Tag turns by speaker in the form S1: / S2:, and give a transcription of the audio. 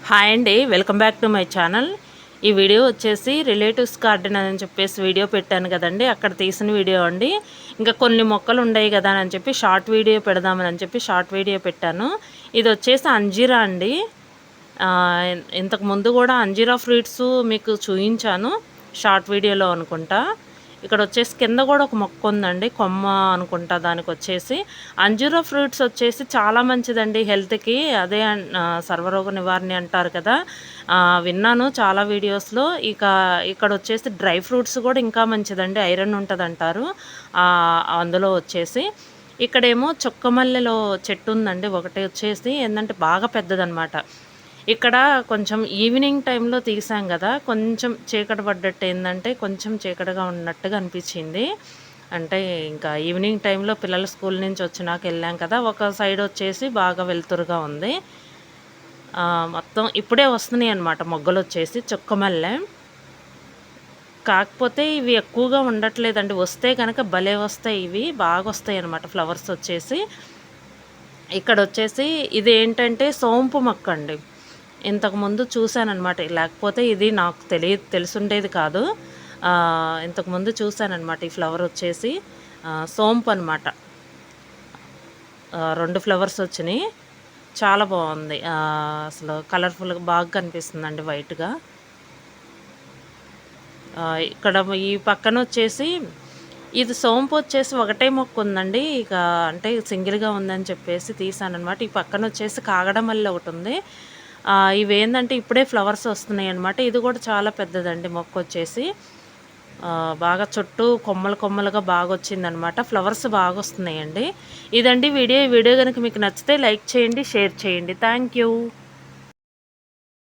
S1: Hi అండి, welcome back to my channel. ఈ video వచ్చేసి రిలేటివ్స్ గార్డెన్ అని చెప్పేసి వీడియో పెట్టాను కదండి, అక్కడ తీసిన వీడియో అండి. ఇంకా కొన్ని మొక్కలు ఉన్నాయి కదా అని చెప్పి షార్ట్ వీడియో పెడదామని చెప్పి షార్ట్ వీడియో పెట్టాను. ఇది వచ్చేసి అంజీరా అండి. ఇంతకు ముందు కూడా అంజీరా ఫ్రూట్స్ మీకు చూపించాను షార్ట్ వీడియోలో అనుకుంటా. ఇక్కడ వచ్చేసి కింద కూడా ఒక మొక్క ఉందండి, కొమ్మ అనుకుంటా. దానికి వచ్చేసి అంజూరా ఫ్రూట్స్ వచ్చేసి చాలా మంచిదండి హెల్త్కి. అదే సర్వరోగ నివారణ అంటారు కదా, విన్నాను చాలా వీడియోస్లో. ఇక్కడ వచ్చేసి డ్రై ఫ్రూట్స్ కూడా ఇంకా మంచిదండి, ఐరన్ ఉంటుంది అంటారు. అందులో వచ్చేసి ఇక్కడేమో చుక్కమల్లెలో చెట్టు ఉందండి ఒకటి, వచ్చేసి ఏంటంటే బాగా పెద్దదనమాట. ఇక్కడ కొంచెం ఈవినింగ్ టైంలో తీసాం కదా, కొంచెం చీకటి పడ్డట్టు, ఏంటంటే కొంచెం చీకటిగా ఉన్నట్టుగా అనిపించింది. అంటే ఇంకా ఈవినింగ్ టైంలో పిల్లలు స్కూల్ నుంచి వచ్చినాక వెళ్ళాం కదా, ఒక సైడ్ వచ్చేసి బాగా వెలుతురుగా ఉంది. మొత్తం ఇప్పుడే వస్తున్నాయి అన్నమాట మొగ్గలు వచ్చేసి చుక్కమల్లె. కాకపోతే ఇవి ఎక్కువగా ఉండట్లేదండి, వస్తే కనుక భలే వస్తాయి, ఇవి బాగా వస్తాయి అన్నమాట ఫ్లవర్స్ వచ్చేసి. ఇక్కడ వచ్చేసి ఇది ఏంటంటే సోంపు మొక్క అండి. ఇంతకుముందు చూశానమాట, లేకపోతే ఇది నాకు తెలుసుండేది కాదు. ఇంతకుముందు చూశానమాట. ఈ ఫ్లవర్ వచ్చేసి సోంపు అనమాట. 2 ఫ్లవర్స్ వచ్చినాయి, చాలా బాగుంది. అసలు కలర్ఫుల్గా బాగా కనిపిస్తుందండి వైట్గా. ఇక్కడ ఈ పక్కన వచ్చేసి ఇది సోంపు వచ్చేసి ఒకటే మొక్క ఉందండి. అంటే సింగిల్గా ఉందని చెప్పేసి తీసానమాట. ఈ పక్కన వచ్చేసి కాగడమల్లి ఒకటి ఉంది. ఇవేంటంటే ఇప్పుడే ఫ్లవర్స్ వస్తున్నాయి అనమాట. ఇది కూడా చాలా పెద్దదండి మొక్క వచ్చేసి. బాగా చుట్టూ కొమ్మలుగా బాగా వచ్చిందనమాట. ఫ్లవర్స్ బాగా వస్తున్నాయండి. ఇదండి వీడియో. ఈ వీడియో కనుక మీకు నచ్చితే లైక్ చేయండి, షేర్ చేయండి. Thank you.